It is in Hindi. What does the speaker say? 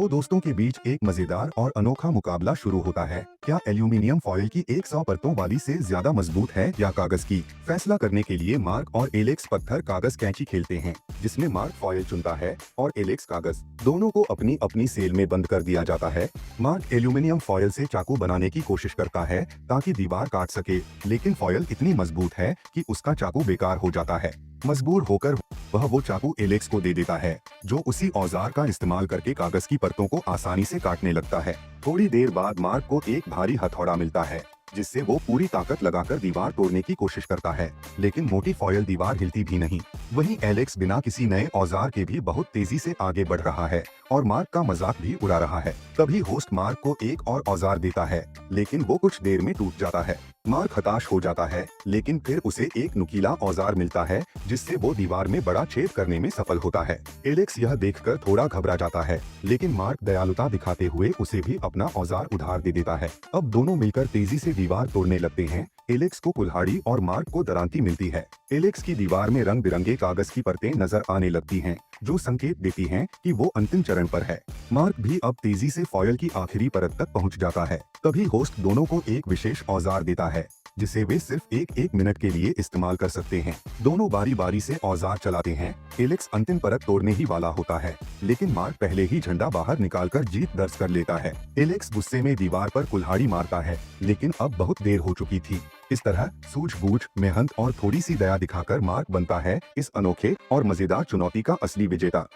दो दोस्तों के बीच एक मजेदार और अनोखा मुकाबला शुरू होता है। क्या एल्यूमिनियम फॉयल की 100 परतों वाली से ज्यादा मजबूत है या कागज की? फैसला करने के लिए मार्क और एलेक्स पत्थर कागज कैंची खेलते हैं, जिसमें मार्क फॉयल चुनता है और एलेक्स कागज। दोनों को अपनी अपनी सेल में बंद कर दिया जाता है। मार्क एल्यूमिनियम फॉयल से चाकू बनाने की कोशिश करता है ताकि दीवार काट सके, लेकिन फॉयल इतनी मजबूत है कि उसका चाकू बेकार हो जाता है। मजबूर होकर वह वो चाकू एलेक्स को दे देता है, जो उसी औजार का इस्तेमाल करके कागज की परतों को आसानी से काटने लगता है। थोड़ी देर बाद मार्क को एक भारी हथौड़ा मिलता है, जिससे वो पूरी ताकत लगाकर दीवार तोड़ने की कोशिश करता है, लेकिन मोटी फॉयल दीवार हिलती भी नहीं। वहीं एलेक्स बिना किसी नए औजार के भी बहुत तेजी से आगे बढ़ रहा है और मार्क का मजाक भी उड़ा रहा है। तभी होस्ट मार्क को एक और औजार देता है, लेकिन वो कुछ देर में टूट जाता है। मार्क हताश हो जाता है, लेकिन फिर उसे एक नुकीला औजार मिलता है, जिससे वो दीवार में बड़ा छेद करने में सफल होता है। एलेक्स यह देखकर थोड़ा घबरा जाता है, लेकिन मार्क दयालुता दिखाते हुए उसे भी अपना औजार उधार दे देता है। अब दोनों मिलकर तेजी से दीवार तोड़ने लगते हैं। एलेक्स को कुल्हाड़ी और मार्क को दरांती मिलती है। एलेक्स की दीवार में रंग बिरंगे कागज की परतें नजर आने लगती हैं, जो संकेत देती हैं कि वो अंतिम चरण पर है। मार्क भी अब तेजी से फॉयल की आखिरी परत तक पहुंच जाता है। तभी होस्ट दोनों को एक विशेष औजार देता है, जिसे वे सिर्फ एक मिनट के लिए इस्तेमाल कर सकते हैं। दोनों बारी बारी से औजार चलाते हैं। एलेक्स अंतिम परत तोड़ने ही वाला होता है, लेकिन मार्क पहले ही झंडा बाहर निकालकर जीत दर्ज कर लेता है। एलेक्स गुस्से में दीवार पर कुल्हाड़ी मारता है, लेकिन अब बहुत देर हो चुकी थी। इस तरह सूझबूझ, मेहनत और थोड़ी सी दया दिखाकर मार्क बनता है इस अनोखे और मजेदार चुनौती का असली विजेता।